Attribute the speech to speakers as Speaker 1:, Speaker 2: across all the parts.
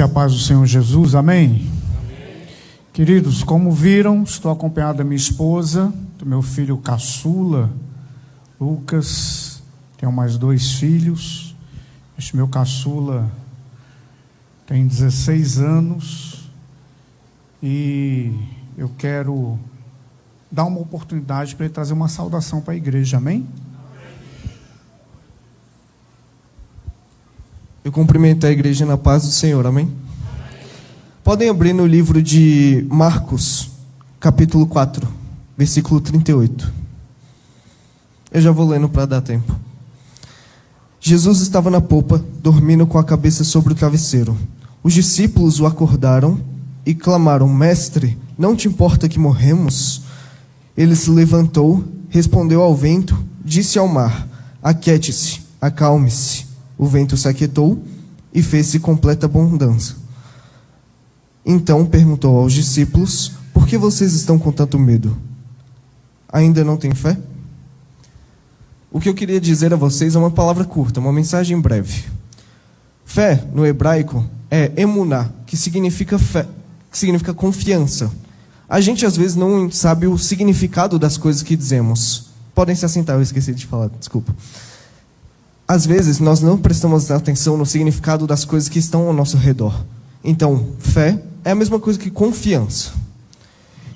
Speaker 1: a paz do Senhor Jesus, amém? Amém. Queridos, como viram, estou acompanhado da minha esposa, do meu filho caçula, Lucas. Tenho mais 2 filhos. Este meu caçula tem 16 anos e eu quero dar uma oportunidade para ele trazer uma saudação para a igreja, amém?
Speaker 2: Eu cumprimento a igreja na paz do Senhor, amém? Podem abrir no livro de Marcos, capítulo 4, versículo 38. Eu já vou lendo para dar tempo. Jesus estava na popa, dormindo com a cabeça sobre o travesseiro. Os discípulos o acordaram e clamaram: Mestre, não te importa que morremos? Ele se levantou, respondeu ao vento, disse ao mar: Aquiete-se, acalme-se. O vento se aquietou e fez-se completa bonança. Então perguntou aos discípulos: Por que vocês estão com tanto medo? Ainda não têm fé? O que eu queria dizer a vocês é uma palavra curta, uma mensagem breve. Fé, no hebraico, é emuná, que significa fé, que significa confiança. A gente às vezes não sabe o significado das coisas que dizemos. Podem se assentar, eu esqueci de falar, desculpa. Às vezes, nós não prestamos atenção no significado das coisas que estão ao nosso redor. Então, fé é a mesma coisa que confiança.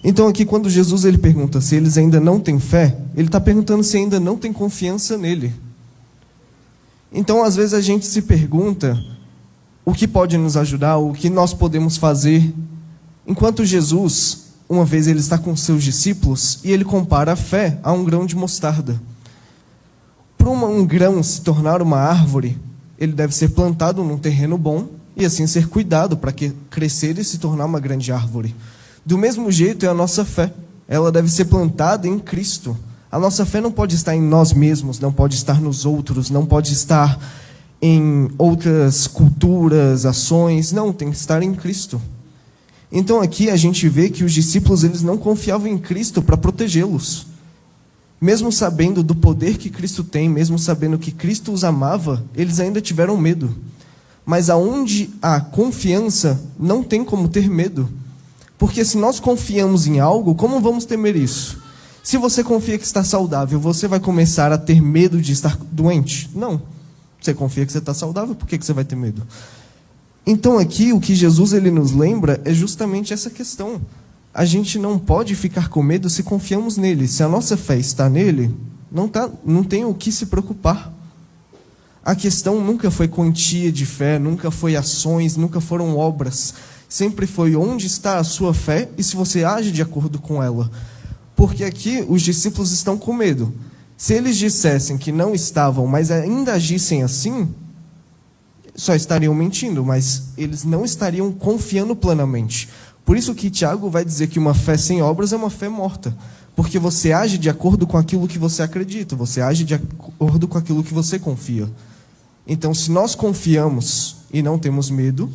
Speaker 2: Então, aqui, quando Jesus ele pergunta se eles ainda não têm fé, ele está perguntando se ainda não tem confiança nele. Então, às vezes, a gente se pergunta o que pode nos ajudar, o que nós podemos fazer. Enquanto Jesus, uma vez, ele está com seus discípulos e ele compara a fé a um grão de mostarda. Para um grão se tornar uma árvore, ele deve ser plantado num terreno bom e assim ser cuidado para crescer e se tornar uma grande árvore. Do mesmo jeito é a nossa fé. Ela deve ser plantada em Cristo. A nossa fé não pode estar em nós mesmos, não pode estar nos outros, não pode estar em outras culturas, ações. Não, tem que estar em Cristo. Então aqui a gente vê que os discípulos eles não confiavam em Cristo para protegê-los. Mesmo sabendo do poder que Cristo tem, mesmo sabendo que Cristo os amava, eles ainda tiveram medo. Mas aonde há confiança, não tem como ter medo. Porque se nós confiamos em algo, como vamos temer isso? Se você confia que está saudável, você vai começar a ter medo de estar doente? Não. Você confia que você está saudável, por que você vai ter medo? Então aqui, o que Jesus ele nos lembra é justamente essa questão. A gente não pode ficar com medo se confiamos nele. Se a nossa fé está nele, não tem o que se preocupar. A questão nunca foi quantia de fé, nunca foi ações, nunca foram obras. Sempre foi onde está a sua fé e se você age de acordo com ela. Porque aqui os discípulos estão com medo. Se eles dissessem que não estavam, mas ainda agissem assim, só estariam mentindo, mas eles não estariam confiando plenamente. Por isso que Tiago vai dizer que uma fé sem obras é uma fé morta. Porque você age de acordo com aquilo que você acredita. Você age de acordo com aquilo que você confia. Então, se nós confiamos e não temos medo,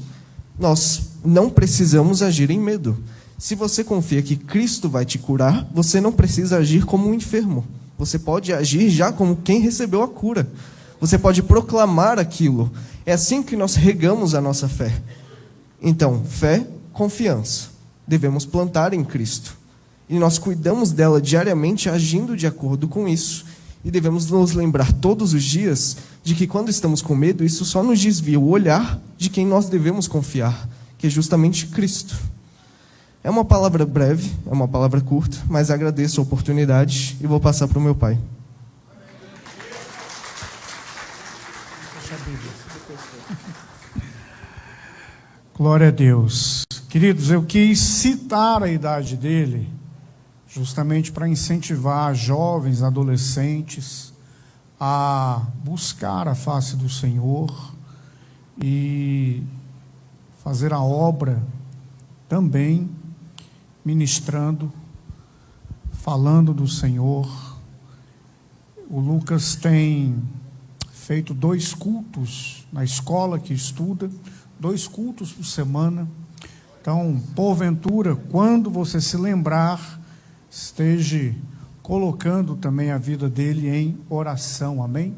Speaker 2: nós não precisamos agir em medo. Se você confia que Cristo vai te curar, você não precisa agir como um enfermo. Você pode agir já como quem recebeu a cura. Você pode proclamar aquilo. É assim que nós regamos a nossa fé. Então, fé, confiança. Devemos plantar em Cristo. E nós cuidamos dela diariamente agindo de acordo com isso. E devemos nos lembrar todos os dias de que quando estamos com medo, isso só nos desvia o olhar de quem nós devemos confiar, que é justamente Cristo. É uma palavra breve, é uma palavra curta, mas agradeço a oportunidade e vou passar para o meu pai.
Speaker 1: Glória a Deus. Queridos, eu quis citar a idade dele justamente para incentivar jovens, adolescentes a buscar a face do Senhor e fazer a obra também ministrando, falando do Senhor. O Lucas tem feito 2 cultos na escola que estuda, 2 cultos por semana. Então, porventura, quando você se lembrar, esteja colocando também a vida dele em oração, amém?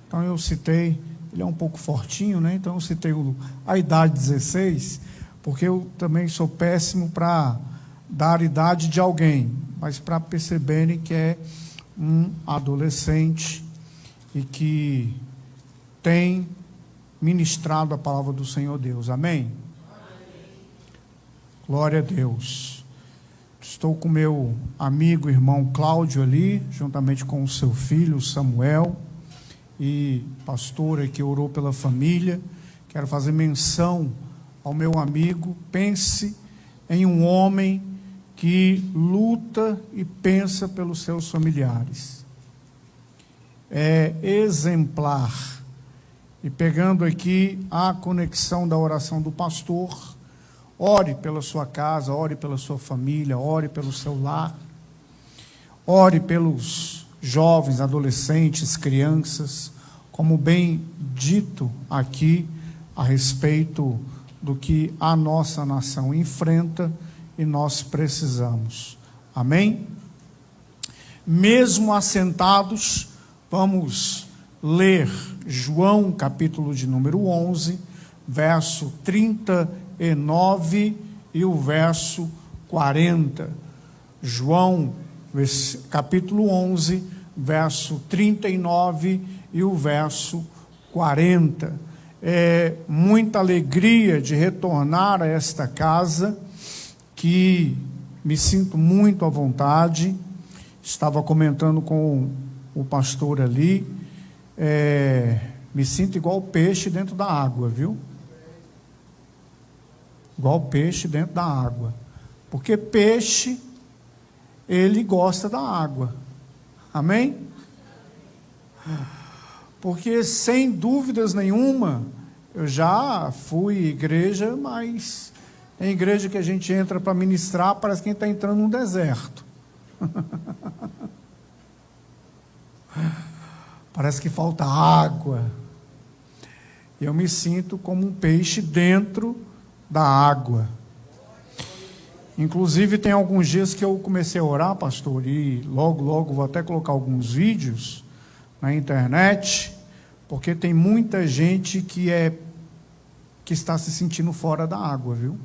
Speaker 1: Então eu citei ele é um pouco fortinho, né? Então eu citei a idade 16, porque eu também sou péssimo para dar a idade de alguém, mas para perceberem que é um adolescente e que tem ministrado a palavra do Senhor Deus. Amém? Glória a Deus. Estou com meu amigo, irmão Cláudio ali, juntamente com o seu filho Samuel, e pastora que orou pela família. Quero fazer menção ao meu amigo. Pense em um homem que luta e pensa pelos seus familiares. É exemplar. E pegando aqui a conexão da oração do pastor, ore pela sua casa, ore pela sua família, ore pelo seu lar, ore pelos jovens, adolescentes, crianças, como bem dito aqui a respeito do que a nossa nação enfrenta e nós precisamos. Amém? Mesmo assentados, vamos ler João, capítulo de número 11, verso 39 e o verso 40. João, capítulo 11, verso 39 e o verso 40. É muita alegria de retornar a esta casa, que me sinto muito à vontade. Estava comentando com o pastor ali, me sinto igual peixe dentro da água, viu? Igual peixe dentro da água, porque peixe, ele gosta da água, amém? Porque sem dúvidas nenhuma, eu já fui à igreja, mas tem igreja que a gente entra para ministrar, parece que a gente está entrando num deserto. Parece que falta água. Eu me sinto como um peixe dentro da água. Inclusive tem alguns dias que eu comecei a orar, pastor, e logo vou até colocar alguns vídeos na internet, porque tem muita gente que está se sentindo fora da água, viu?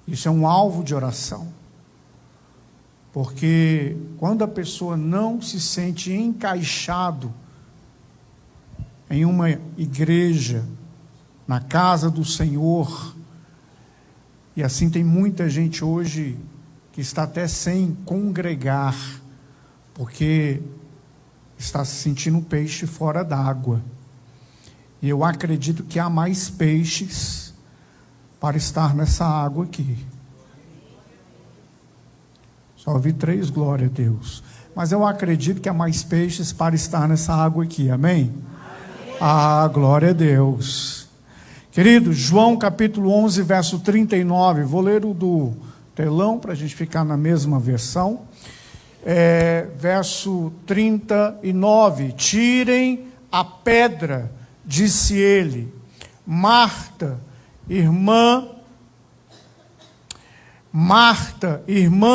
Speaker 1: Isso é um alvo de oração. Porque quando a pessoa não se sente encaixado em uma igreja, na casa do Senhor, e assim tem muita gente hoje que está até sem congregar, porque está se sentindo um peixe fora d'água. E eu acredito que há mais peixes para estar nessa água aqui. Só ouvi 3, glória a Deus. Mas eu acredito que há mais peixes para estar nessa água aqui, amém? Ah, glória a Deus. Querido, João capítulo 11, verso 39, vou ler o do telão para a gente ficar na mesma versão. Verso 39, tirem a pedra, disse ele. Marta, irmã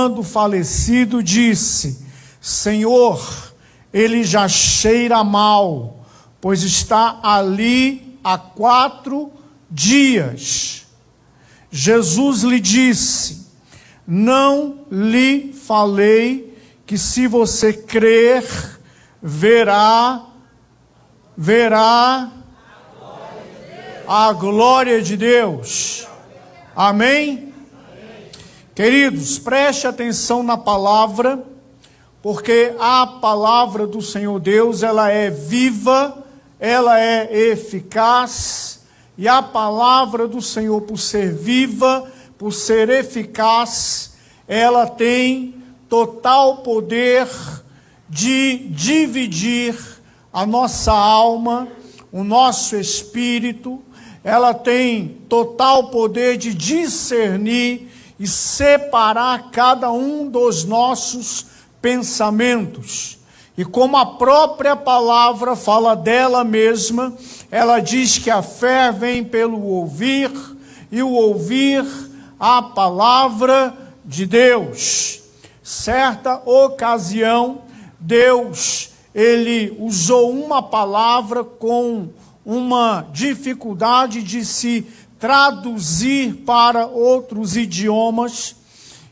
Speaker 1: do falecido, disse: Senhor, ele já cheira mal, pois está ali há 4 dias. Jesus lhe disse: não lhe falei que se você crer, verá a glória de Deus. Amém? Queridos, preste atenção na palavra, porque a palavra do Senhor Deus, ela é viva, ela é eficaz, e a palavra do Senhor, por ser viva, por ser eficaz, ela tem total poder de dividir a nossa alma, o nosso espírito, ela tem total poder de discernir e separar cada um dos nossos pensamentos. E como a própria palavra fala dela mesma, ela diz que a fé vem pelo ouvir, e o ouvir a palavra de Deus. Certa ocasião, Deus, ele usou uma palavra com uma dificuldade de se traduzir para outros idiomas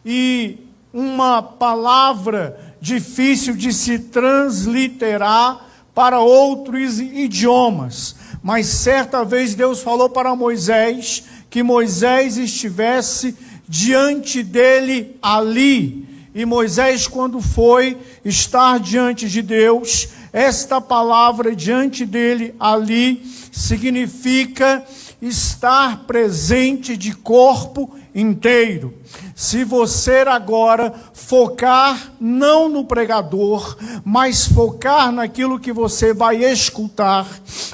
Speaker 1: e uma palavra difícil de se transliterar para outros idiomas. Mas certa vez Deus falou para Moisés que Moisés estivesse diante dele ali. E Moisés, quando foi estar diante de Deus, esta palavra diante dele ali significa estar presente de corpo inteiro. Se você agora focar não no pregador, mas focar naquilo que você vai escutar,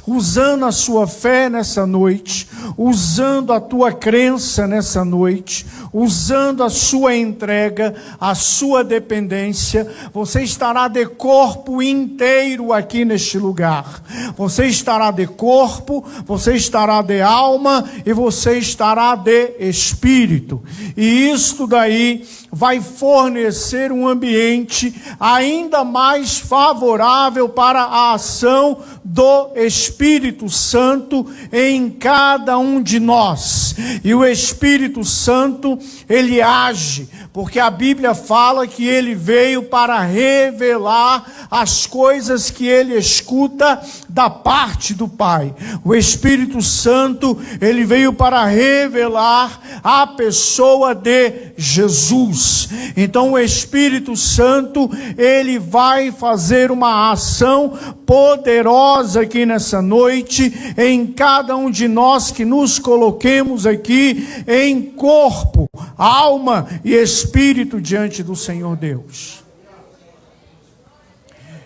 Speaker 1: usando a sua fé nessa noite, usando a tua crença nessa noite, usando a sua entrega, a sua dependência, você estará de corpo inteiro aqui neste lugar. Você estará de corpo, você estará de alma e você estará de espírito. E isto daí vai fornecer um ambiente ainda mais favorável para a ação do Espírito Santo em cada um de nós. E o Espírito Santo, ele age, porque a Bíblia fala que ele veio para revelar as coisas que ele escuta da parte do Pai. O Espírito Santo, ele veio para revelar a pessoa de Jesus. Então o Espírito Santo, ele vai fazer uma ação poderosa aqui nessa noite, em cada um de nós que nos coloquemos aqui em corpo, alma e espírito diante do Senhor Deus.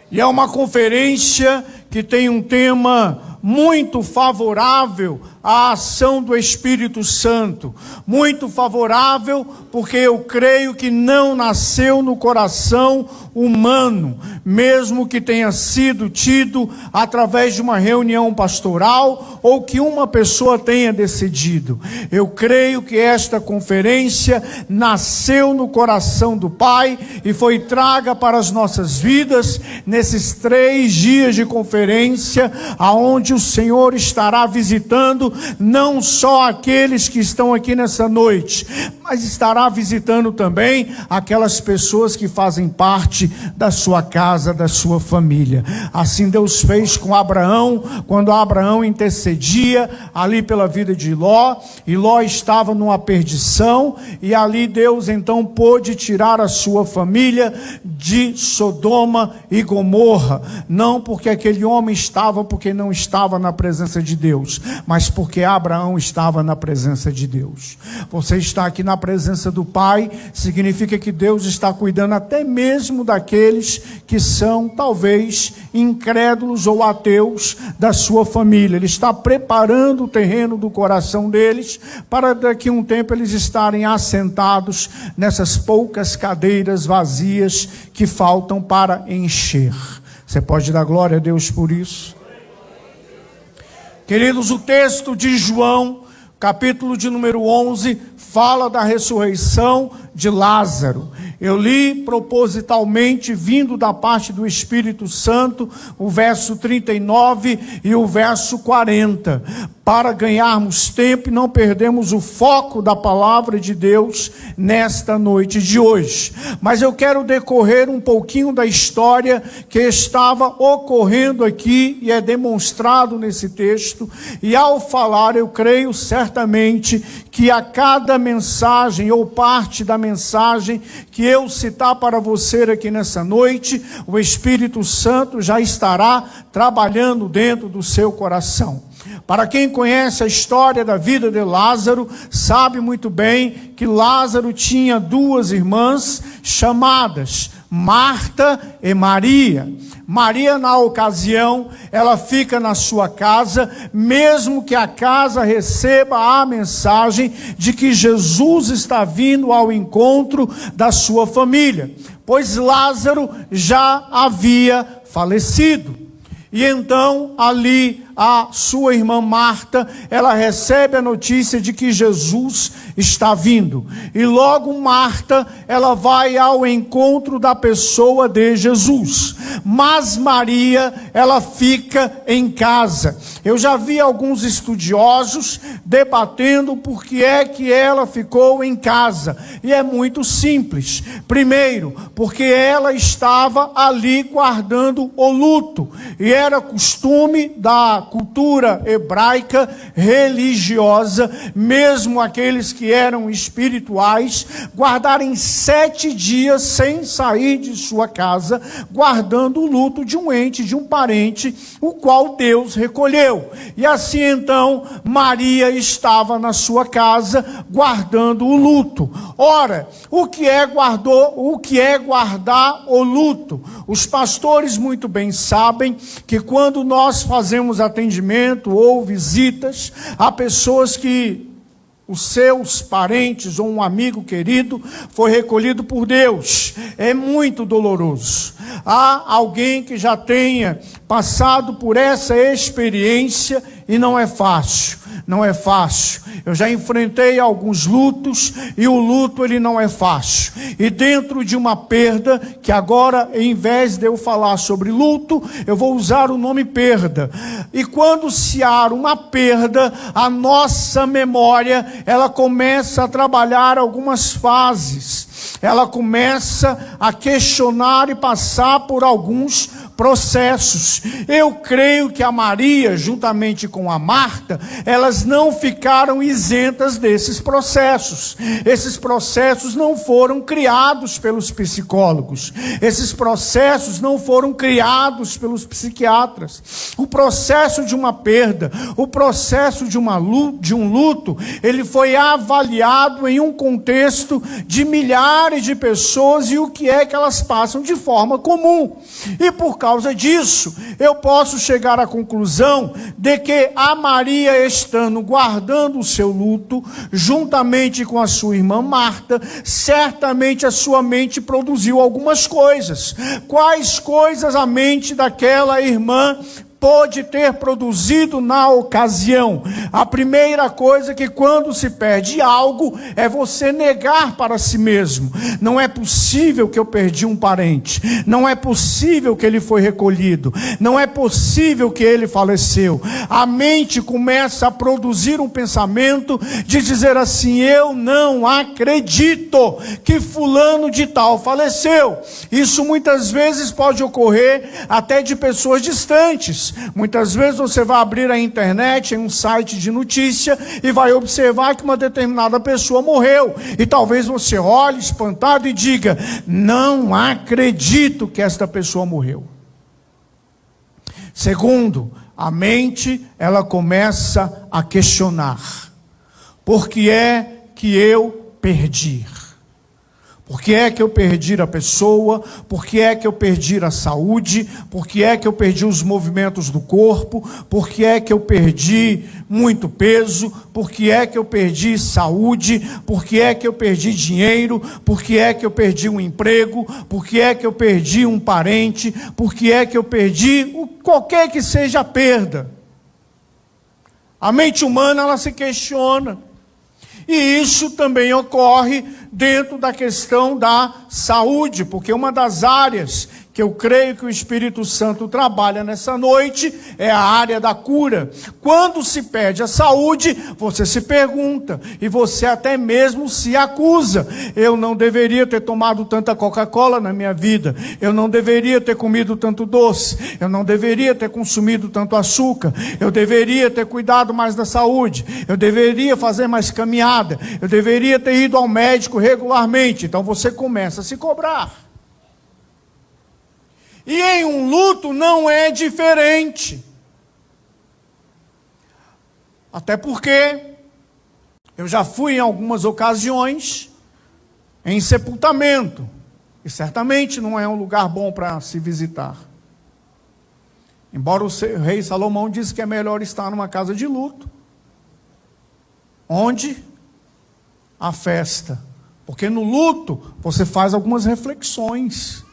Speaker 1: E é uma conferência que tem um tema muito favorável à ação do Espírito Santo, muito favorável, porque eu creio que não nasceu no coração humano, mesmo que tenha sido tido através de uma reunião pastoral ou que uma pessoa tenha decidido. Eu creio que esta conferência nasceu no coração do Pai e foi traga para as nossas vidas nesses 3 dias de conferência, aonde o Senhor estará visitando não só aqueles que estão aqui nessa noite, mas estará visitando também aquelas pessoas que fazem parte da sua casa, da sua família. Assim Deus fez com Abraão, quando Abraão intercedia ali pela vida de Ló, e Ló estava numa perdição, e ali Deus então pôde tirar a sua família de Sodoma e Gomorra, não porque aquele homem estava, porque não estava na presença de Deus, mas porque Abraão estava na presença de Deus. Você está aqui na presença do Pai, significa que Deus está cuidando até mesmo daqueles que são talvez incrédulos ou ateus da sua família. Ele está preparando o terreno do coração deles para daqui a um tempo eles estarem assentados nessas poucas cadeiras vazias que faltam para encher. Você pode dar glória a Deus por isso? Queridos, o texto de João, capítulo de número 11, fala da ressurreição de Lázaro. Eu li propositalmente, vindo da parte do Espírito Santo, o verso 39 e o verso 40, para ganharmos tempo e não perdermos o foco da palavra de Deus nesta noite de hoje. Mas eu quero decorrer um pouquinho da história que estava ocorrendo aqui e é demonstrado nesse texto, e ao falar eu creio certamente que a cada mensagem ou parte da mensagem que eu citar para você aqui nessa noite, o Espírito Santo já estará trabalhando dentro do seu coração. Para quem conhece a história da vida de Lázaro, sabe muito bem que Lázaro tinha 2 irmãs chamadas Marta e Maria. Maria, na ocasião, ela fica na sua casa, mesmo que a casa receba a mensagem de que Jesus está vindo ao encontro da sua família, pois Lázaro já havia falecido. E então ali a sua irmã Marta, ela recebe a notícia de que Jesus está vindo. E logo Marta, ela vai ao encontro da pessoa de Jesus. Mas Maria, ela fica em casa. Eu já vi alguns estudiosos debatendo por que é que ela ficou em casa. E é muito simples. Primeiro, porque ela estava ali guardando o luto. E era costume da cultura hebraica religiosa, mesmo aqueles que eram espirituais, guardarem 7 dias sem sair de sua casa, guardando o luto de um ente, de um parente, o qual Deus recolheu. E assim então, Maria estava na sua casa, guardando o luto. Ora, o que é guardar o luto? Os pastores muito bem sabem que quando nós fazemos atendimento ou visitas a pessoas que os seus parentes ou um amigo querido foi recolhido por Deus, é muito doloroso. Há alguém que já tenha passado por essa experiência e não é fácil. Não é fácil. Eu já enfrentei alguns lutos e o luto ele não é fácil. E dentro de uma perda, que agora em vez de eu falar sobre luto, eu vou usar o nome perda. E quando se há uma perda, a nossa memória, ela começa a trabalhar algumas fases. Ela começa a questionar e passar por alguns processos. Eu creio que a Maria, juntamente com a Marta, elas não ficaram isentas desses processos. Esses processos não foram criados pelos psicólogos. Esses processos não foram criados pelos psiquiatras. O processo de uma perda, o processo de um luto, ele foi avaliado em um contexto de milhares de pessoas e o que é que elas passam de forma comum. E por causa disso, eu posso chegar à conclusão de que a Maria, estando guardando o seu luto, juntamente com a sua irmã Marta, certamente a sua mente produziu algumas coisas. Quais coisas a mente daquela irmã pode ter produzido na ocasião? A primeira coisa que quando se perde algo é você negar para si mesmo. Não é possível que eu perdi um parente. Não é possível que ele foi recolhido. Não é possível que ele faleceu. A mente começa a produzir um pensamento de dizer assim: eu não acredito que fulano de tal faleceu. Isso muitas vezes pode ocorrer até de pessoas distantes. Muitas vezes você vai abrir a internet em um site de notícia e vai observar que uma determinada pessoa morreu. E talvez você olhe espantado e diga: não acredito que esta pessoa morreu. Segundo, a mente, ela começa a questionar: por que é que eu perdi? Por que é que eu perdi a pessoa? Por que é que eu perdi a saúde? Por que é que eu perdi os movimentos do corpo? Por que é que eu perdi muito peso? Por que é que eu perdi saúde? Por que é que eu perdi dinheiro? Por que é que eu perdi um emprego? Por que é que eu perdi um parente? Por que é que eu perdi qualquer que seja a perda? A mente humana, ela se questiona. E isso também ocorre dentro da questão da saúde, porque uma das áreas que eu creio que o Espírito Santo trabalha nessa noite é a área da cura. Quando se perde a saúde, você se pergunta, e você até mesmo se acusa: eu não deveria ter tomado tanta Coca-Cola na minha vida, eu não deveria ter comido tanto doce, eu não deveria ter consumido tanto açúcar, eu deveria ter cuidado mais da saúde, eu deveria fazer mais caminhada, eu deveria ter ido ao médico regularmente. Então você começa a se cobrar. E em um luto não é diferente. Até porque eu já fui em algumas ocasiões em sepultamento. E certamente não é um lugar bom para se visitar. Embora o rei Salomão disse que é melhor estar numa casa de luto, onde há festa. Porque no luto você faz algumas reflexões.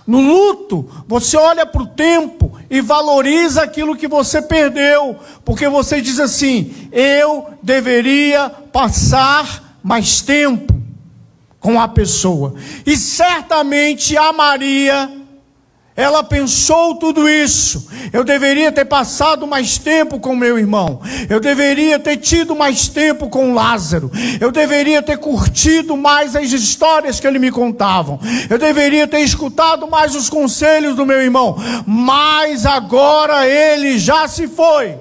Speaker 1: No luto, você olha para o tempo e valoriza aquilo que você perdeu, porque você diz assim: eu deveria passar mais tempo com a pessoa. E certamente a Maria, ela pensou tudo isso. Eu deveria ter passado mais tempo com meu irmão. Eu deveria ter tido mais tempo com Lázaro. Eu deveria ter curtido mais as histórias que ele me contavam. Eu deveria ter escutado mais os conselhos do meu irmão. Mas agora ele já se foi.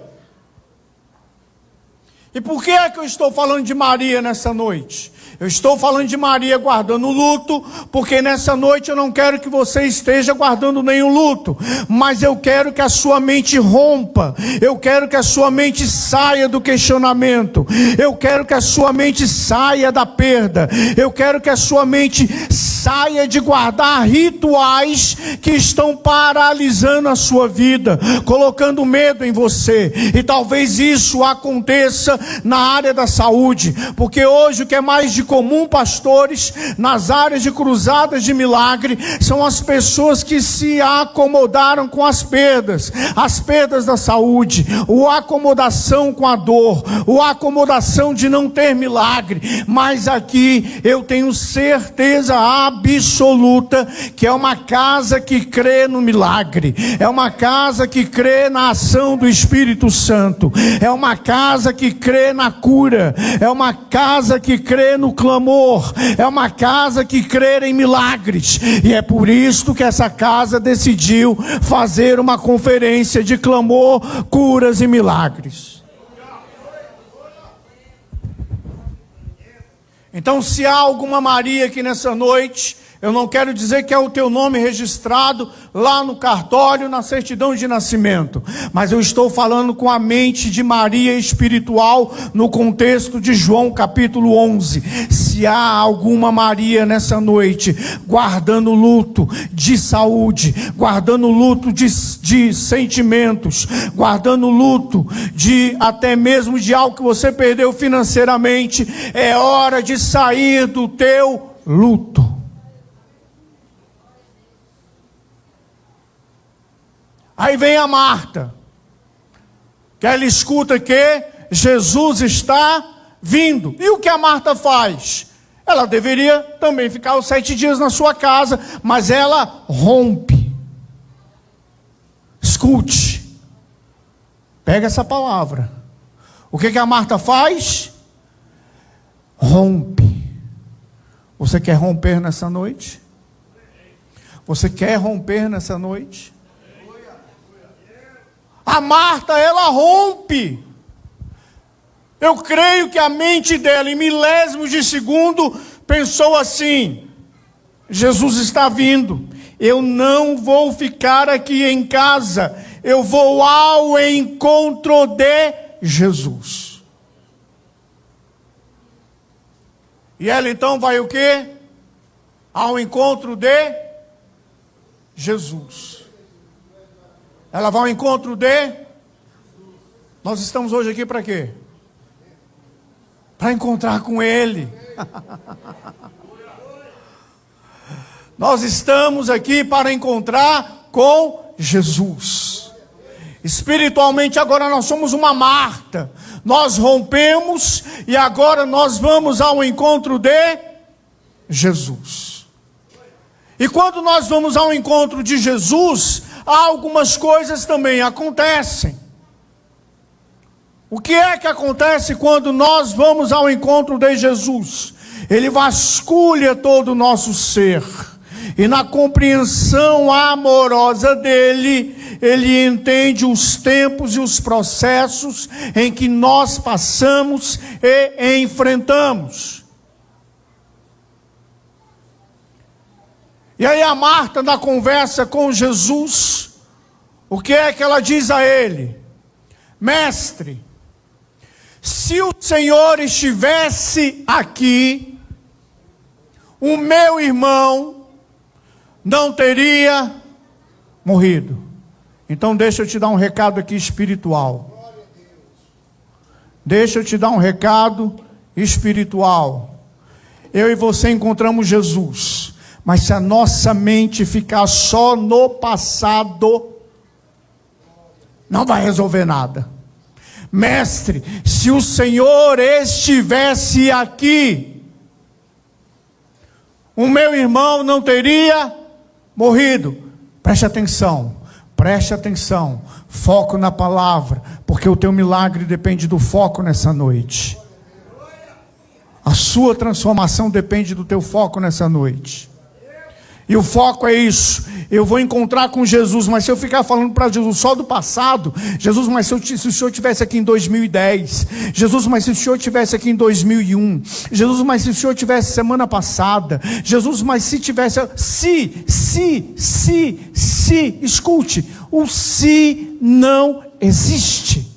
Speaker 1: E por que é que eu estou falando de Maria nessa noite? Eu estou falando de Maria guardando luto, porque nessa noite eu não quero que você esteja guardando nenhum luto, mas eu quero que a sua mente rompa, eu quero que a sua mente saia do questionamento, eu quero que a sua mente saia da perda, eu quero que a sua mente saia de guardar rituais que estão paralisando a sua vida, colocando medo em você. E talvez isso aconteça na área da saúde, porque hoje o que é mais de comum, pastores, nas áreas de cruzadas de milagre, são as pessoas que se acomodaram com as perdas da saúde, a acomodação com a dor, a acomodação de não ter milagre. Mas aqui eu tenho certeza absoluta que é uma casa que crê no milagre, é uma casa que crê na ação do Espírito Santo, é uma casa que crê na cura, é uma casa que crê no clamor, é uma casa que crê em milagres. E é por isso que essa casa decidiu fazer uma conferência de clamor, curas e milagres. Então, se há alguma Maria aqui nessa noite, eu não quero dizer que é o teu nome registrado lá no cartório, na certidão de nascimento, mas eu estou falando com a mente de Maria espiritual no contexto de João capítulo 11. Se há alguma Maria nessa noite guardando luto de saúde, guardando luto de sentimentos, guardando luto de até mesmo de algo que você perdeu financeiramente, é hora de sair do teu luto. Aí vem a Marta, que ela escuta que Jesus está vindo. E o que a Marta faz? Ela deveria também ficar os 7 dias na sua casa, mas ela rompe. Escute, pega essa palavra. O que a Marta faz? Rompe. Você quer romper nessa noite? Você quer romper nessa noite? A Marta, ela rompe. Eu creio que a mente dela, em milésimos de segundo, pensou assim: Jesus está vindo, eu não vou ficar aqui em casa, eu vou ao encontro de Jesus. E ela então vai o quê? Ao encontro de Jesus. Ela vai ao encontro de... Nós estamos hoje aqui para quê? Para encontrar com Ele. Nós estamos aqui para encontrar com Jesus. Espiritualmente agora nós somos uma Marta. Nós rompemos e agora nós vamos ao encontro de Jesus. E quando nós vamos ao encontro de Jesus, algumas coisas também acontecem. O que é que acontece quando nós vamos ao encontro de Jesus? Ele vasculha todo o nosso ser, e na compreensão amorosa dele, ele entende os tempos e os processos em que nós passamos e enfrentamos. E aí a Marta, na conversa com Jesus, o que é que ela diz a ele? Mestre, se o Senhor estivesse aqui, o meu irmão não teria morrido. Então deixa eu te dar um recado aqui espiritual. Deixa eu te dar um recado espiritual. Eu e você encontramos Jesus, Mas se a nossa mente ficar só no passado, não vai resolver nada. Mestre, se o Senhor estivesse aqui, o meu irmão não teria morrido. Preste atenção, foco na palavra, porque o teu milagre depende do foco nessa noite. A sua transformação depende do teu foco nessa noite. E o foco é isso: eu vou encontrar com Jesus. Mas se eu ficar falando para Jesus só do passado, Jesus, mas se o Senhor estivesse aqui em 2010, Jesus, mas se o Senhor estivesse aqui em 2001, Jesus, mas se o Senhor estivesse semana passada, Jesus, mas se tivesse, escute, o se não existe.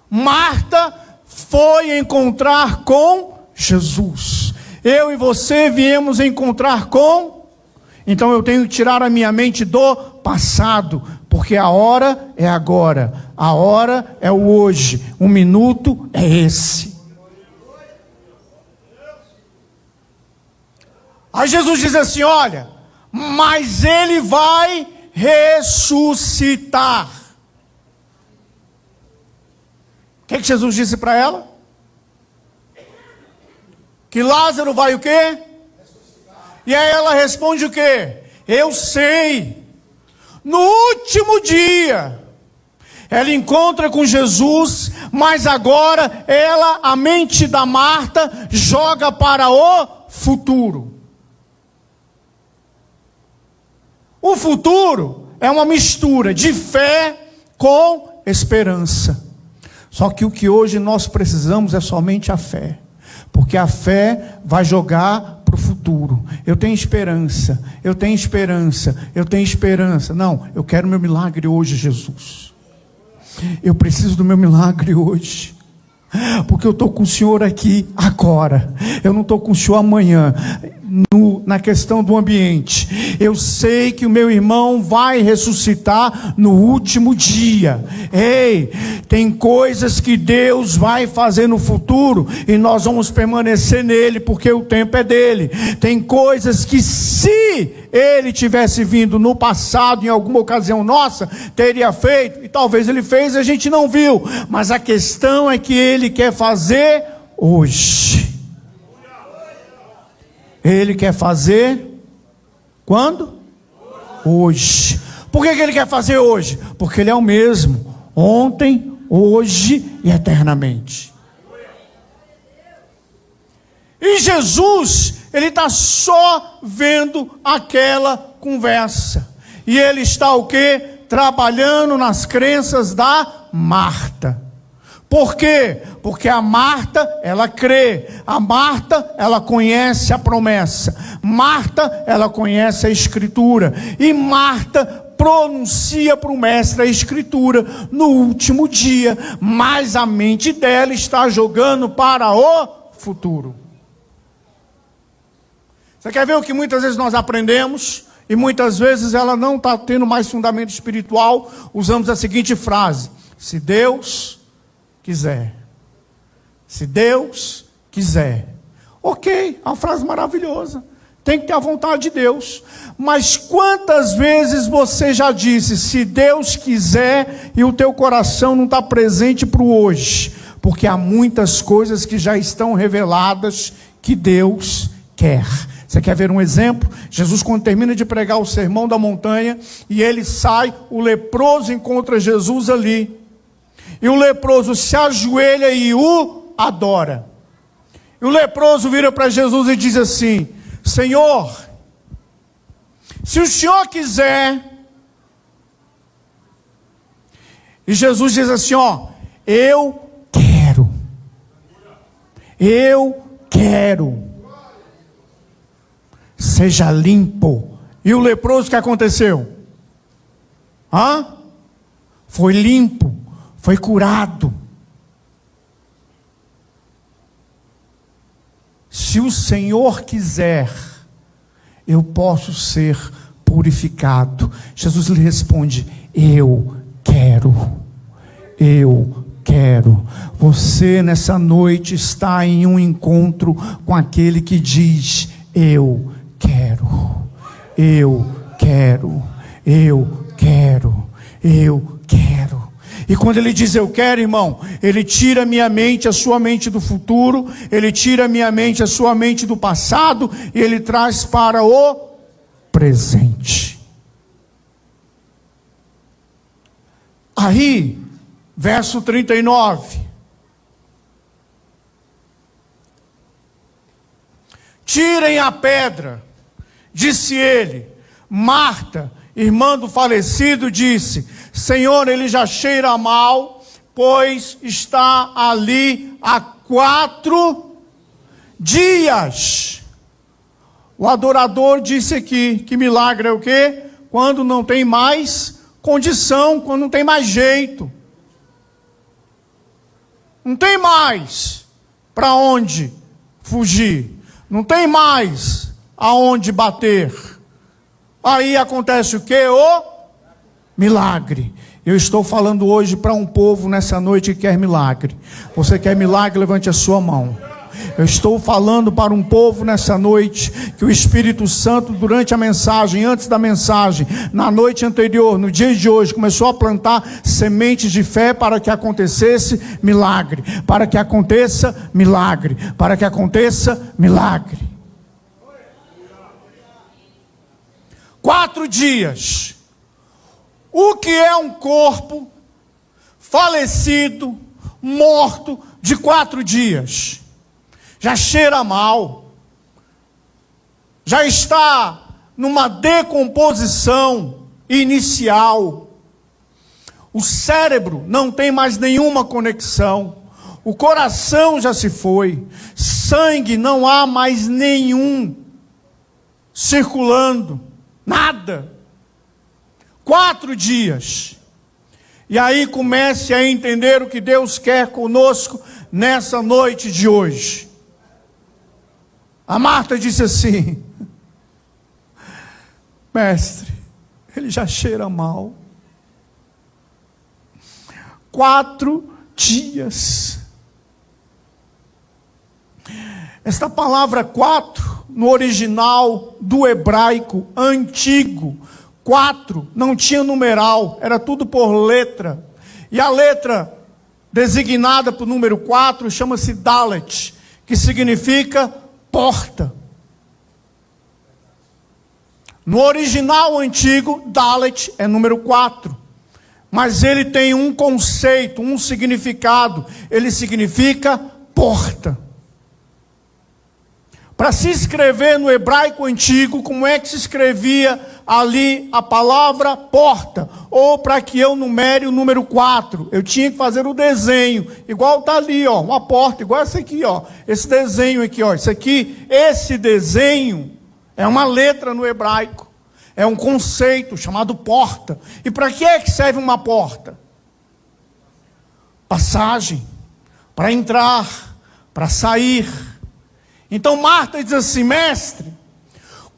Speaker 1: Marta foi encontrar com Jesus. Eu e você viemos encontrar com... Então eu tenho que tirar a minha mente do passado, porque a hora é agora, a hora é o hoje, o minuto é esse. Aí Jesus diz assim: olha, mas ele vai ressuscitar. O que Jesus disse para ela? Que Lázaro vai o quê? E aí ela responde o quê? Eu sei. No último dia, ela encontra com Jesus, mas agora a mente da Marta joga para o futuro. O futuro é uma mistura de fé com esperança. Só que o que hoje nós precisamos é somente a fé. Porque a fé vai jogar para o futuro. Eu tenho esperança. Não, eu quero meu milagre hoje, Jesus. Eu preciso do meu milagre hoje. Porque eu estou com o Senhor aqui agora. Eu não estou com o Senhor amanhã. Na questão do ambiente, eu sei que o meu irmão vai ressuscitar no último dia. Ei, tem coisas que Deus vai fazer no futuro e nós vamos permanecer nele, porque o tempo é dele. Tem coisas que, se ele tivesse vindo no passado, em alguma ocasião nossa, teria feito, e talvez ele fez e a gente não viu, mas a questão é que ele quer fazer hoje. Ele quer fazer quando? Hoje. Por que ele quer fazer hoje? Porque ele é o mesmo, ontem, hoje e eternamente. E Jesus, ele está só vendo aquela conversa. E ele está o quê? Trabalhando nas crenças da Marta. Por quê? Porque a Marta, ela crê. A Marta, ela conhece a promessa. Marta, ela conhece a Escritura. E Marta pronuncia para o mestre a Escritura no último dia. Mas a mente dela está jogando para o futuro. Você quer ver o que muitas vezes nós aprendemos? E muitas vezes ela não está tendo mais fundamento espiritual. Usamos a seguinte frase: se Deus quiser. Se Deus quiser. Ok, é uma frase maravilhosa. Tem que ter a vontade de Deus. Mas quantas vezes você já disse, se Deus quiser, e o teu coração não está presente para o hoje? Porque há muitas coisas que já estão reveladas que Deus quer. Você quer ver um exemplo? Jesus, quando termina de pregar o sermão da montanha, e ele sai, o leproso encontra Jesus ali. E o leproso se ajoelha e o adora. E o leproso vira para Jesus e diz assim: Senhor, se o Senhor quiser. E Jesus diz assim: ó, eu quero. Seja limpo. E o leproso, o que aconteceu? Foi limpo. Foi curado. Se o Senhor quiser, eu posso ser purificado. Jesus lhe responde: eu quero. quero. Você nessa noite está em um encontro com aquele que diz: eu quero, eu quero, eu quero, eu quero. E quando ele diz eu quero, irmão, ele tira a minha mente, a sua mente do futuro, ele tira a minha mente, a sua mente do passado, e ele traz para o presente. Aí, verso 39. Tirem a pedra, disse ele. Marta, irmã do falecido, disse: Senhor, ele já cheira mal, pois está ali há 4 dias. O adorador disse aqui que milagre é o quê? Quando não tem mais condição, quando não tem mais jeito. Não tem mais para onde fugir. Não tem mais aonde bater. Aí acontece o quê? O milagre. Eu estou falando hoje para um povo nessa noite que quer milagre. Você quer milagre? Levante a sua mão. Eu estou falando para um povo nessa noite que o Espírito Santo, durante a mensagem, antes da mensagem, na noite anterior, no dia de hoje, começou a plantar sementes de fé para que acontecesse milagre, para que aconteça milagre, para que aconteça milagre. 4 dias. O que é um corpo falecido, morto, de 4 dias? Já cheira mal, já está numa decomposição inicial, o cérebro não tem mais nenhuma conexão, o coração já se foi, sangue não há mais nenhum circulando, nada. 4 dias. E aí comece a entender o que Deus quer conosco nessa noite de hoje. A Marta disse assim: mestre, ele já cheira mal. 4 dias. Esta palavra 4, no original do hebraico antigo, 4 não tinha numeral, era tudo por letra. E a letra designada para o número 4 chama-se Dalet, que significa porta. No original antigo, Dalet é número 4. Mas ele tem um conceito, um significado. Ele significa porta. Para se escrever no hebraico antigo, como é que se escrevia ali a palavra porta? Ou para que eu numere o número 4, eu tinha que fazer o desenho, igual está ali, ó, uma porta, igual essa aqui, ó, esse desenho aqui, ó, isso aqui, esse desenho é uma letra no hebraico, é um conceito chamado porta. E para que é que serve uma porta? Passagem, para entrar, para sair. Então Marta diz assim: mestre,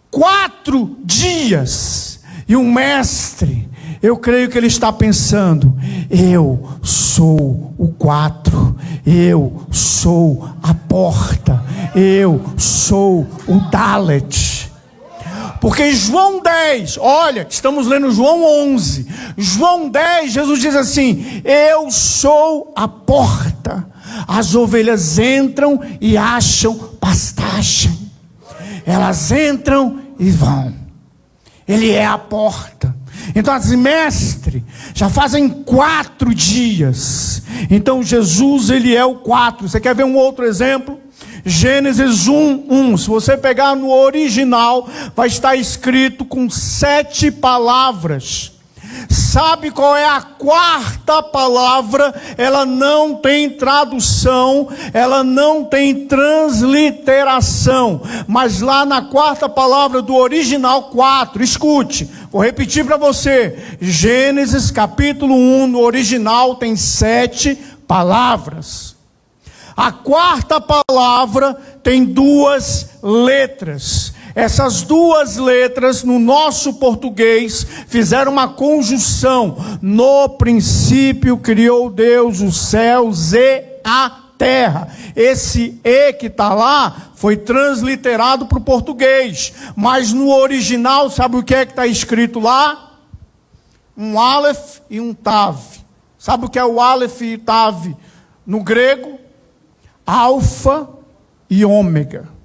Speaker 1: 4 dias. E o mestre, eu creio que ele está pensando: eu sou o 4, eu sou a porta, eu sou o Dalet. Porque em João 10, olha, estamos lendo João 11, João 10, Jesus diz assim: eu sou a porta. As ovelhas entram e acham pastagem. Elas entram e vão. Ele é a porta. Então, assim, mestre, já fazem 4 dias. Então, Jesus, ele é o 4. Você quer ver um outro exemplo? Gênesis 1:1. Se você pegar no original, vai estar escrito com 7 palavras. Sabe qual é a 4ª palavra? Ela não tem tradução, ela não tem transliteração, mas lá na 4ª palavra do original 4, escute, vou repetir para você, Gênesis capítulo 1, no original tem 7 palavras. A 4ª palavra tem 2 letras, Essas duas letras no nosso português fizeram uma conjunção. No princípio criou Deus os céus e a terra. Esse E que está lá foi transliterado para o português, mas no original, sabe o que é que está escrito lá? Um Aleph e um Tav. Sabe o que é o Aleph e Tav no grego? Alfa e ômega.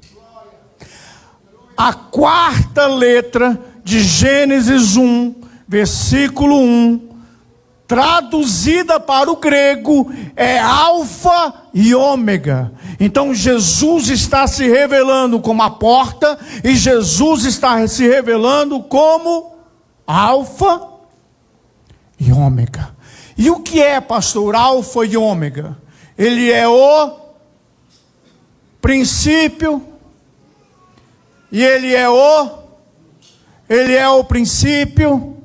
Speaker 1: A quarta letra de Gênesis 1, versículo 1, traduzida para o grego, é alfa e ômega. Então Jesus está se revelando como a porta, e Jesus está se revelando como alfa e ômega. E o que é, pastor, alfa e ômega? Ele é o princípio, e ele é o princípio.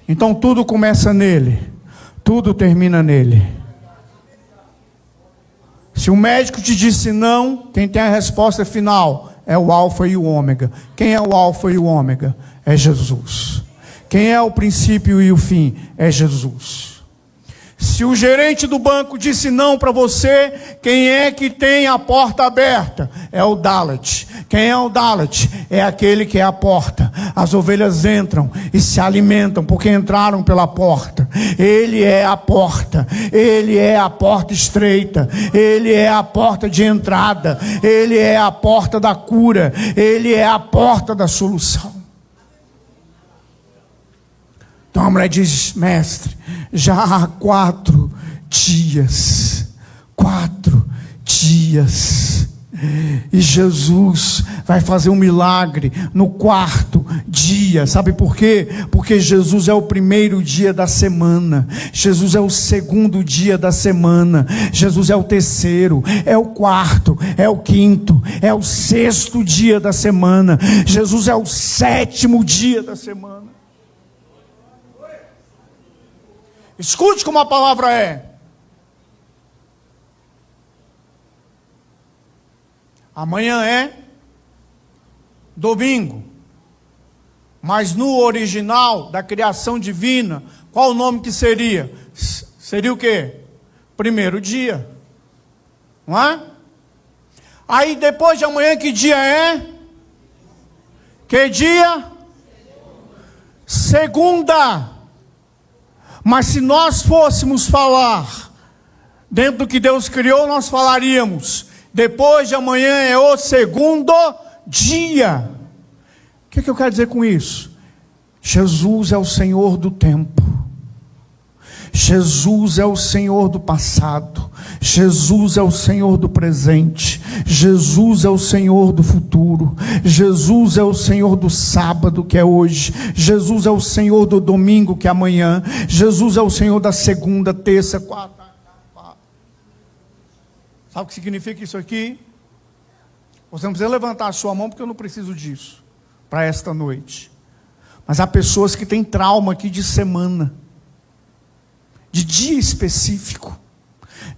Speaker 1: Então tudo começa nele, tudo termina nele. Se o médico te disse não, quem tem a resposta final é o alfa e o ômega. Quem é o alfa e o ômega? É Jesus. Quem é o princípio e o fim? É Jesus. Se o gerente do banco disse não para você, quem é que tem a porta aberta? É o Dalet. Quem é o Dalet? É aquele que é a porta. As ovelhas entram e se alimentam porque entraram pela porta. Ele é a porta. Ele é a porta estreita. Ele é a porta de entrada. Ele é a porta da cura. Ele é a porta da solução. Então a mulher diz: mestre, já há 4 dias, e Jesus vai fazer um milagre no 4º dia. Sabe por quê? Porque Jesus é o primeiro dia da semana, Jesus é o 2º dia da semana, Jesus é o 3º, é o 4º, é o 5º, é o 6º dia da semana, Jesus é o 7º dia da semana. Escute como a palavra é. Amanhã é domingo. Mas no original da criação divina, qual o nome que seria? Seria o quê? Primeiro dia. Não é? Aí depois de amanhã, que dia é? Que dia? Segunda. Mas se nós fôssemos falar dentro do que Deus criou, nós falaríamos: depois de amanhã é o 2º dia. O que eu quero dizer com isso? Jesus é o Senhor do tempo. Jesus é o Senhor do passado. Jesus é o Senhor do presente. Jesus é o Senhor do futuro. Jesus é o Senhor do sábado, que é hoje. Jesus é o Senhor do domingo, que é amanhã. Jesus é o Senhor da segunda, terça, quarta. Sabe o que significa isso aqui? Você não precisa levantar a sua mão, porque eu não preciso disso para esta noite. Mas há pessoas que têm trauma aqui de semana, de dia específico.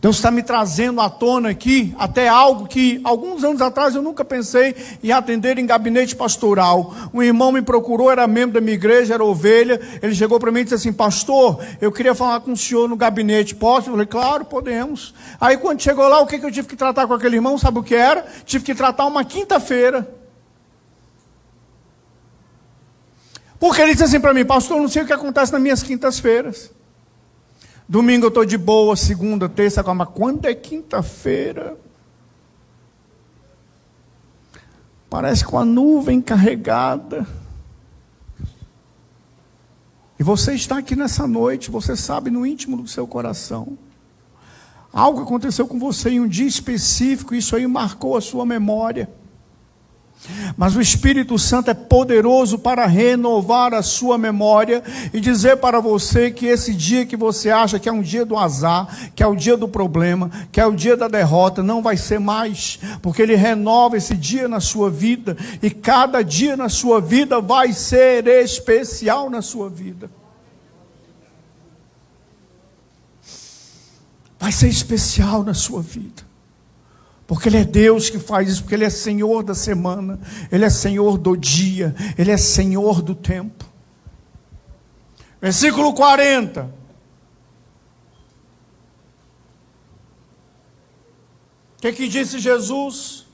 Speaker 1: Deus está me trazendo à tona aqui até algo que alguns anos atrás eu nunca pensei em atender em gabinete pastoral. Um irmão me procurou, era membro da minha igreja, era ovelha. Ele chegou para mim e disse assim: pastor, eu queria falar com o senhor no gabinete, posso? Eu falei: claro, podemos. Aí quando chegou lá, o que eu tive que tratar com aquele irmão? Sabe o que era? Tive que tratar uma quinta-feira. Porque ele disse assim para mim: pastor, eu não sei o que acontece nas minhas quintas-feiras. Domingo eu estou de boa, segunda, terça, mas quando é quinta-feira, parece com a nuvem carregada. E você está aqui nessa noite, você sabe no íntimo do seu coração, algo aconteceu com você em um dia específico, isso aí marcou a sua memória. Mas o Espírito Santo é poderoso para renovar a sua memória e dizer para você que esse dia que você acha que é um dia do azar, que é o dia do problema, que é o dia da derrota, não vai ser mais, porque Ele renova esse dia na sua vida, e cada dia na sua vida vai ser especial na sua vida. Vai ser especial na sua vida. Porque Ele é Deus que faz isso, porque Ele é Senhor da semana, Ele é Senhor do dia, Ele é Senhor do tempo. Versículo 40. O que disse Jesus?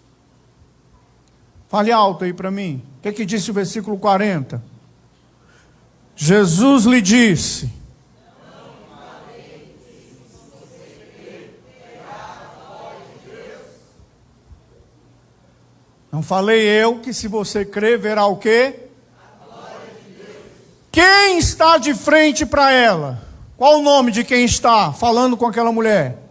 Speaker 1: Fale alto aí para mim. O que disse o versículo 40? Jesus lhe disse: não falei eu que se você crer, verá o quê? Quem está de frente para ela? Qual o nome de quem está falando com aquela mulher?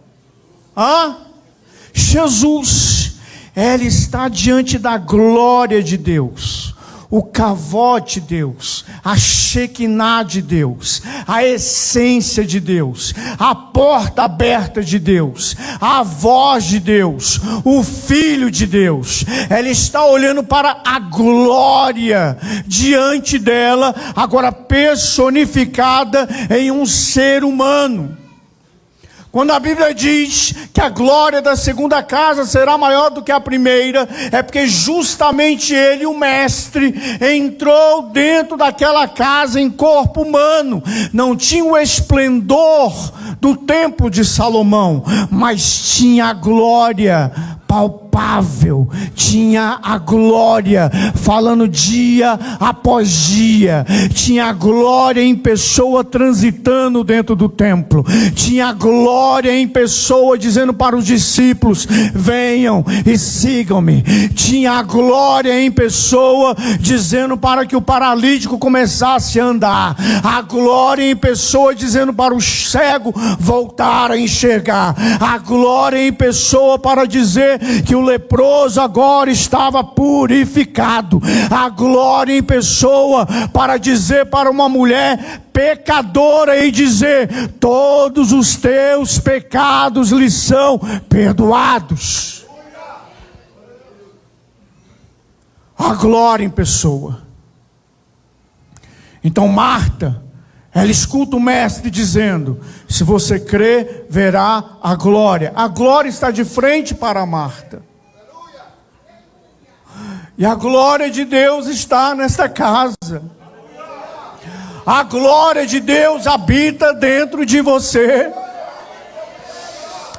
Speaker 1: Jesus. Ela está diante da glória de Deus, o kavod de Deus, a Shekinah de Deus, a essência de Deus, a porta aberta de Deus, a voz de Deus, o Filho de Deus. Ela está olhando para a glória diante dela, agora personificada em um ser humano. Quando a Bíblia diz que a glória da segunda casa será maior do que a primeira, é porque justamente ele, o mestre, entrou dentro daquela casa em corpo humano. Não tinha o esplendor do templo de Salomão, mas tinha a glória palpável, tinha a glória falando dia após dia, tinha a glória em pessoa transitando dentro do templo, tinha a glória em pessoa dizendo para os discípulos: venham e sigam-me. Tinha a glória em pessoa dizendo para que o paralítico começasse a andar, a glória em pessoa dizendo para o cego voltar a enxergar, a glória em pessoa para dizer que o leproso agora estava purificado, a glória em pessoa para dizer para uma mulher pecadora e dizer: todos os teus pecados lhe são perdoados. A glória em pessoa. Então Marta, ela escuta o mestre dizendo: se você crer, verá a glória. A glória está de frente para Marta. E a glória de Deus está nesta casa. A glória de Deus habita dentro de você.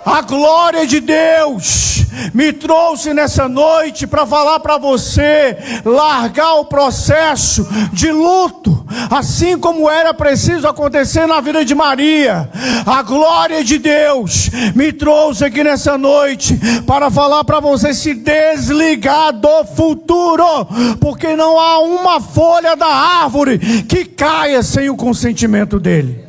Speaker 1: A glória de Deus me trouxe nessa noite para falar para você largar o processo de luto, assim como era preciso acontecer na vida de Maria. A glória de Deus me trouxe aqui nessa noite para falar para você se desligar do futuro, porque não há uma folha da árvore que caia sem o consentimento dele.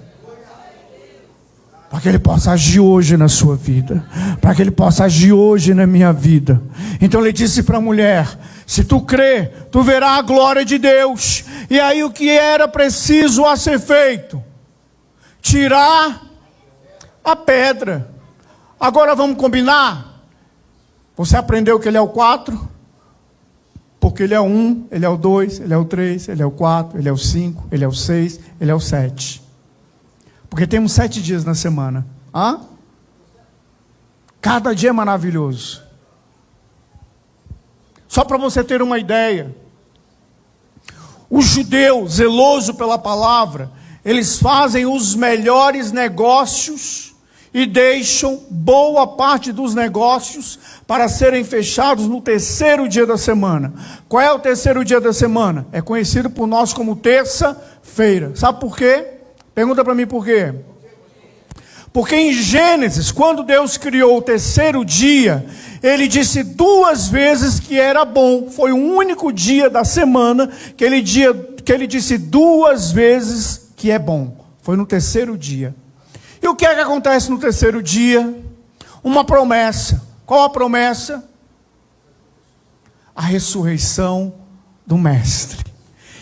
Speaker 1: Para que Ele possa agir hoje na sua vida, para que Ele possa agir hoje na minha vida. Então Ele disse para a mulher: se tu crer, tu verás a glória de Deus. E aí o que era preciso a ser feito? Tirar a pedra. Agora vamos combinar? Você aprendeu que Ele é o 4? Porque Ele é o 1, Ele é o 2, Ele é o 3, Ele é o 4, Ele é o 5, Ele é o 6, Ele é o 7. Porque temos 7 dias na semana. Cada dia é maravilhoso. Só para você ter uma ideia, o judeu zeloso pela palavra, eles fazem os melhores negócios e deixam boa parte dos negócios para serem fechados no terceiro dia da semana. Qual é o terceiro dia da semana? É conhecido por nós como terça-feira. Sabe por quê? Pergunta para mim por quê? Porque em Gênesis, quando Deus criou o terceiro dia, Ele disse 2 vezes que era bom. Foi o único dia da semana que Ele disse 2 vezes que é bom. Foi no terceiro dia. E o que é que acontece no terceiro dia? Uma promessa. Qual a promessa? A ressurreição do Mestre.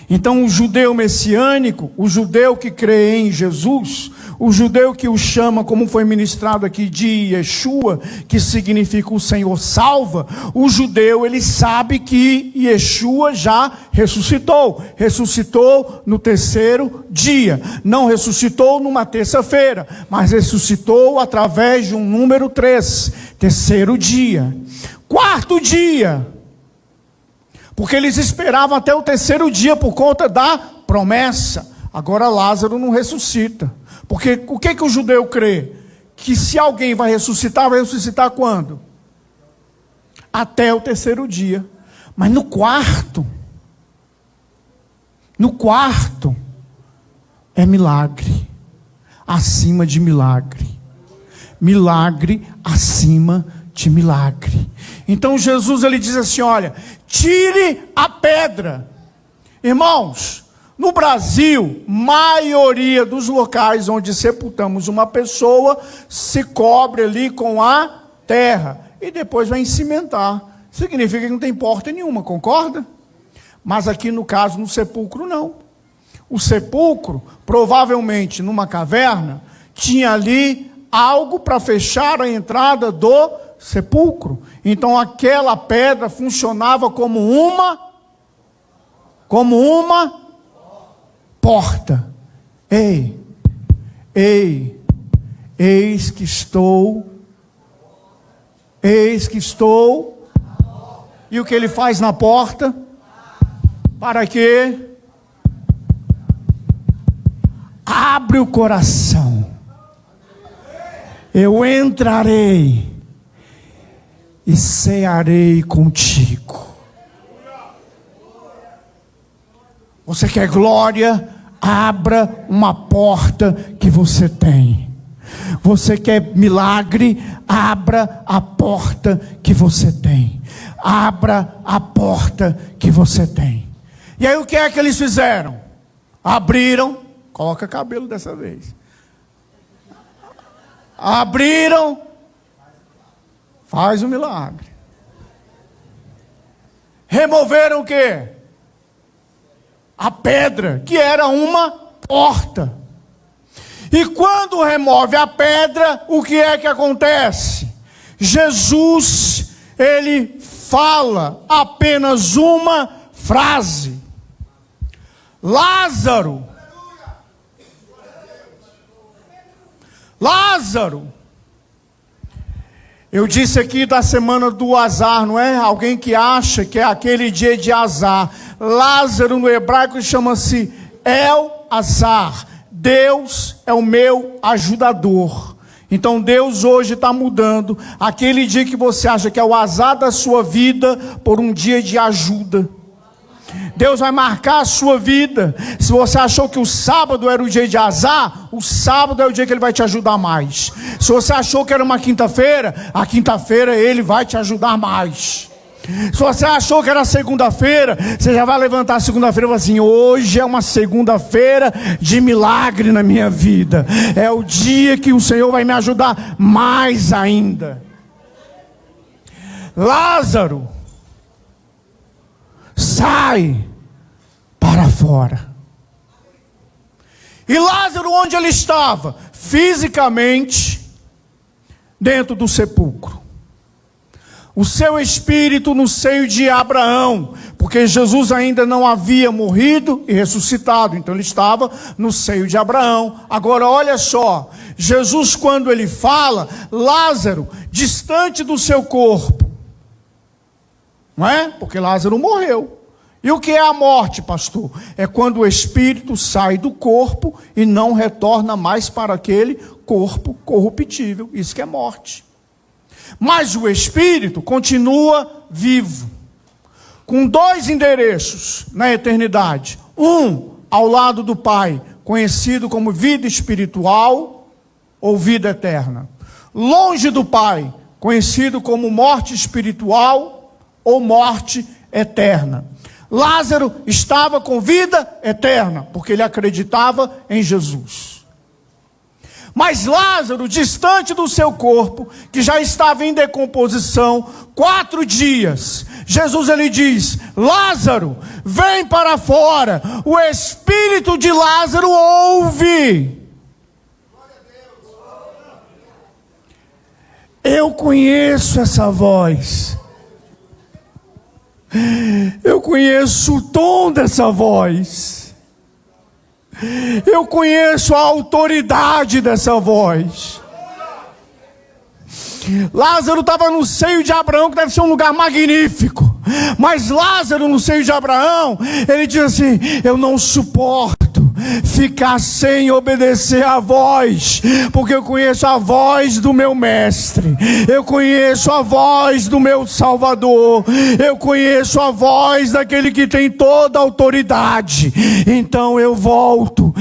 Speaker 1: Então o judeu messiânico, o judeu que crê em Jesus, o judeu que o chama, como foi ministrado aqui, de Yeshua, que significa o Senhor salva, o judeu ele sabe que Yeshua já ressuscitou no terceiro dia, não ressuscitou numa terça-feira, mas ressuscitou através de um número 3, Terceiro dia. Quarto dia. Porque eles esperavam até o terceiro dia por conta da promessa. Agora Lázaro não ressuscita. Porque o que o judeu crê? Que se alguém vai ressuscitar quando? Até o terceiro dia. Mas no quarto é milagre. Acima de milagre. Milagre acima de milagre. Então Jesus ele diz assim, olha, tire a pedra. Irmãos, no Brasil, maioria dos locais onde sepultamos uma pessoa se cobre ali com a terra e depois vai cimentar. Significa que não tem porta nenhuma, concorda? Mas aqui no caso, no sepulcro não. O sepulcro, provavelmente numa caverna, tinha ali algo para fechar a entrada do sepulcro. Então aquela pedra funcionava como uma porta. Eis que estou. E o que ele faz na porta? Para quê? Abre o coração. Eu entrarei e cearei contigo. Você quer glória? Abra uma porta que você tem. Você quer milagre? Abra a porta que você tem. Abra a porta que você tem. E aí o que é que eles fizeram? Abriram. Coloca cabelo dessa vez. Abriram. Faz o milagre. Removeram o quê? A pedra, que era uma porta. E quando remove a pedra, o que é que acontece? Jesus, ele fala apenas uma frase. Lázaro, eu disse aqui da semana do azar, não é? Alguém que acha que é aquele dia de azar. Lázaro no hebraico chama-se El-Azar. Deus é o meu ajudador. Então Deus hoje está mudando aquele dia que você acha que é o azar da sua vida por um dia de ajuda. Deus vai marcar a sua vida. Se você achou que o sábado era o dia de azar, o sábado é o dia que Ele vai te ajudar mais. Se você achou que era uma quinta-feira, a quinta-feira Ele vai te ajudar mais. Se você achou que era segunda-feira, você já vai levantar a segunda-feira e falar assim, hoje é uma segunda-feira de milagre na minha vida. É o dia que o Senhor vai me ajudar mais ainda. Lázaro, sai para fora. E Lázaro, onde ele estava? Fisicamente, dentro do sepulcro. O seu espírito no seio de Abraão, porque Jesus ainda não havia morrido e ressuscitado, então ele estava no seio de Abraão. Agora olha só, Jesus quando ele fala, Lázaro, distante do seu corpo, não é? Porque Lázaro morreu. E o que é a morte, pastor? É quando o espírito sai do corpo e não retorna mais para aquele corpo corruptível. Isso que é morte. Mas o espírito continua vivo, com dois endereços na eternidade. Um, ao lado do Pai, conhecido como vida espiritual ou vida eterna. Longe do Pai, conhecido como morte espiritual ou morte eterna. Lázaro estava com vida eterna, porque ele acreditava em Jesus. Mas Lázaro, distante do seu corpo, que já estava em decomposição, 4 dias, Jesus ele diz, Lázaro, vem para fora. O espírito de Lázaro ouve. Eu conheço essa voz. Eu conheço o tom dessa voz. Eu conheço a autoridade dessa voz. Lázaro estava no seio de Abraão, que deve ser um lugar magnífico. Mas Lázaro, no seio de Abraão, ele diz assim: eu não suporto ficar sem obedecer a voz, porque eu conheço a voz do meu mestre, eu conheço a voz do meu Salvador, eu conheço a voz daquele que tem toda a autoridade. Então eu volto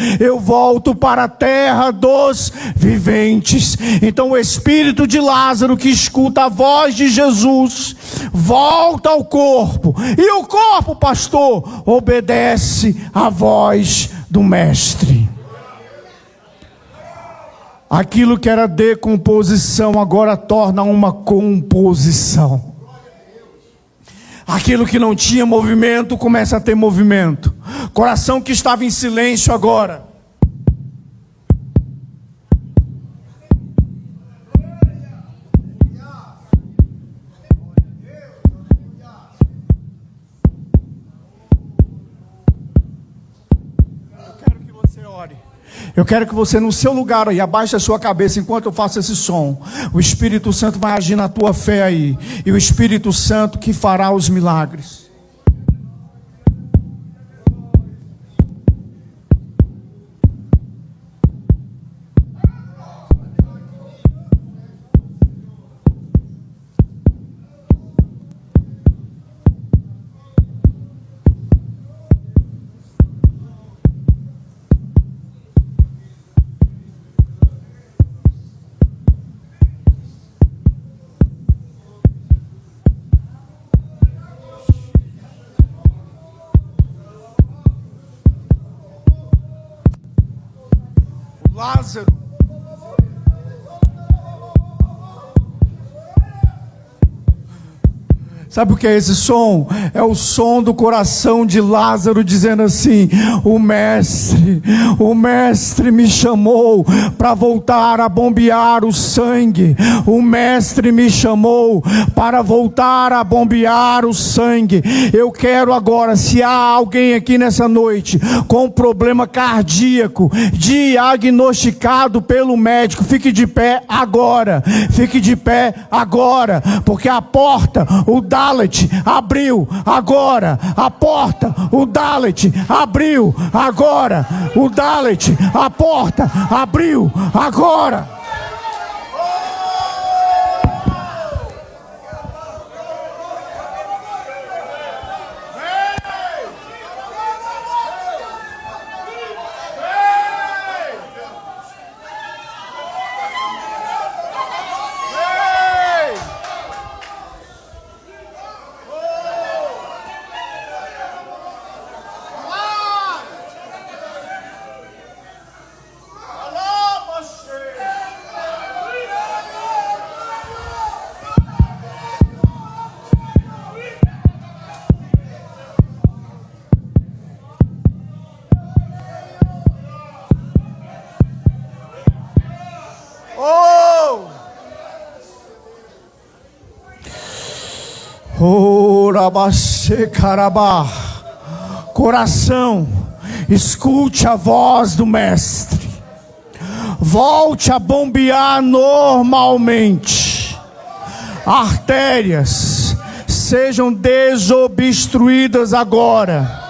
Speaker 1: para a terra dos viventes. Então o espírito de Lázaro, que escuta a voz de Jesus, volta ao corpo, e o corpo, pastor, obedece à voz do mestre. Aquilo que era decomposição agora torna uma composição. Aquilo que não tinha movimento começa a ter movimento. Coração que estava em silêncio agora. Eu quero que você, no seu lugar aí, abaixe a sua cabeça enquanto eu faço esse som. O Espírito Santo vai agir na tua fé aí. E o Espírito Santo que fará os milagres. Lázaro, sabe o que é esse som? É o som do coração de Lázaro dizendo assim: o mestre me chamou para voltar a bombear o sangue. O mestre me chamou para voltar a bombear o sangue. Eu quero agora, se há alguém aqui nessa noite com problema cardíaco, diagnosticado pelo médico, fique de pé agora. Fique de pé agora, porque a porta, o Dalet abriu agora. A porta, o Dalet abriu agora. O Dalet, a porta abriu agora. Coração, escute a voz do mestre. Volte a bombear normalmente. Artérias sejam desobstruídas agora.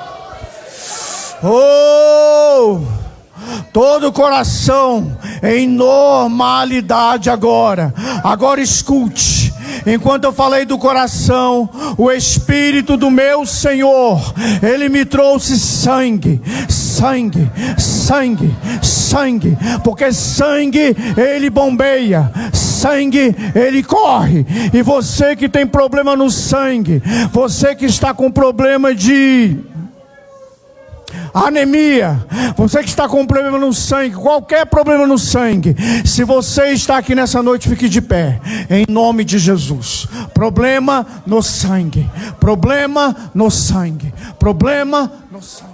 Speaker 1: Todo o coração em normalidade agora. Agora escute. Enquanto eu falei do coração, o Espírito do meu Senhor, Ele me trouxe sangue, sangue, sangue, sangue, porque sangue Ele bombeia, sangue Ele corre. E você que tem problema no sangue, você que está com problema de anemia, você que está com problema no sangue, qualquer problema no sangue, se você está aqui nessa noite, fique de pé, em nome de Jesus. Problema no sangue, problema no sangue, problema no sangue.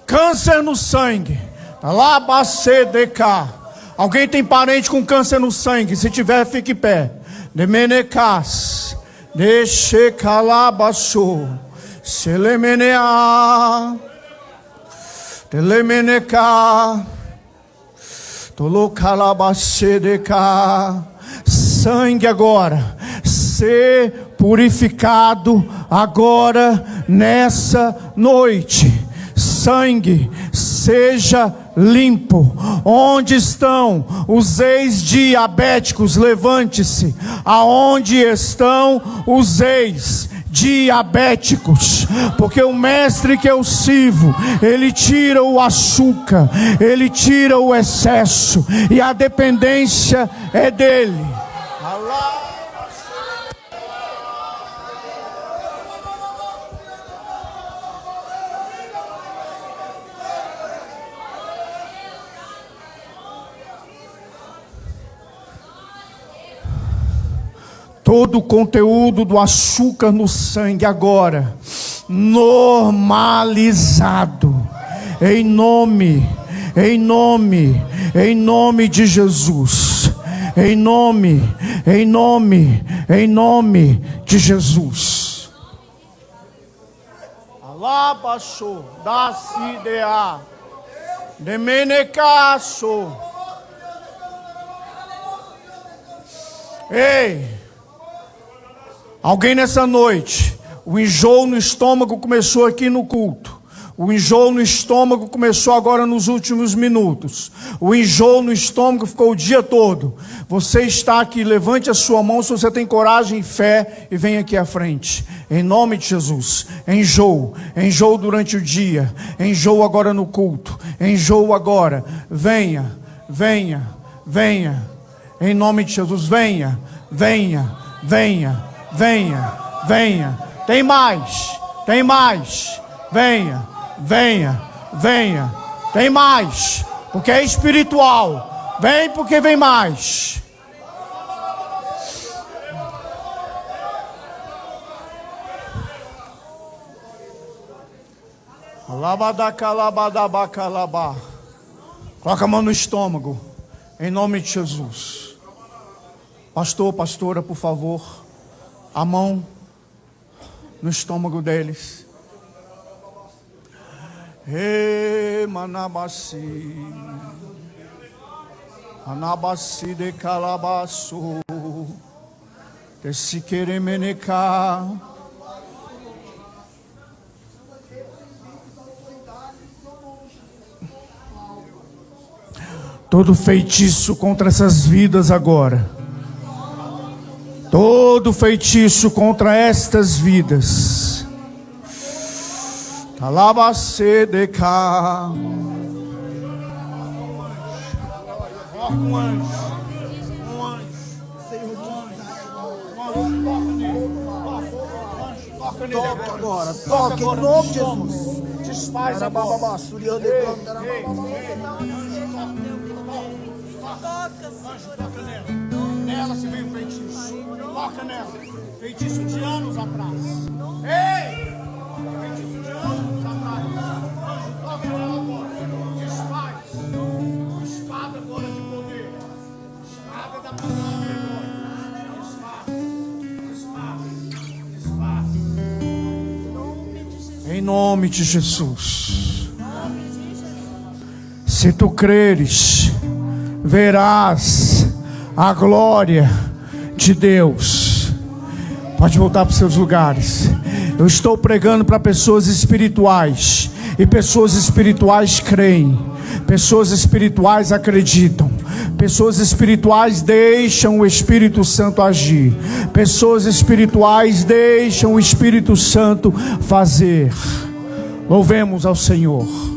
Speaker 1: Câncer no sangue. Alguém tem parente com câncer no sangue? Se tiver, fique em pé. Demenecas, deixe calabaço, Selemenea, Telemeneca, Tolocalabacedeca. Sangue agora, ser purificado agora nessa noite. Sangue, seja limpo. Onde estão os ex-diabéticos? Levante-se. Aonde estão os ex-diabéticos? Porque o mestre que eu sirvo, ele tira o açúcar, ele tira o excesso, e a dependência é dele. Todo o conteúdo do açúcar no sangue agora normalizado, em nome de Jesus, em nome de Jesus. Alabaço, da-se-de-a, demenecaço. Ei! Alguém nessa noite, o enjoo no estômago começou aqui no culto. O enjoo no estômago começou agora nos últimos minutos. O enjoo no estômago ficou o dia todo. Você está aqui, levante a sua mão se você tem coragem e fé e venha aqui à frente. Em nome de Jesus. Enjoo durante o dia. Enjoo agora no culto. Enjoo agora. Venha. Em nome de Jesus, venha. Tem mais. Venha. Tem mais. Porque é espiritual. Vem porque vem mais. Alabadacalabadabacalabá. Coloca a mão no estômago. Em nome de Jesus. Pastor, pastora, por favor. A mão no estômago deles. Manabasi. Anabasi de calabaço. Desse queremeneca. Todo feitiço contra essas vidas agora. Todo feitiço contra estas vidas. Talabacedeca. Um anjo. Toca agora. Toca em nome de Jesus. Desfaz agora. Toca nela se veio feitiço. Toca nela. Feitiço de anos atrás. Ei! Feitiço de anos atrás. Anjo, toca nela agora. Desfaz. Espada agora de poder. Espada da palavra agora. Desfaz. Em nome de Jesus. Se tu creres, verás a glória de Deus. Pode voltar para os seus lugares. Eu estou pregando para pessoas espirituais, e pessoas espirituais creem, pessoas espirituais acreditam, pessoas espirituais deixam o Espírito Santo agir, pessoas espirituais deixam o Espírito Santo fazer. Louvemos ao Senhor.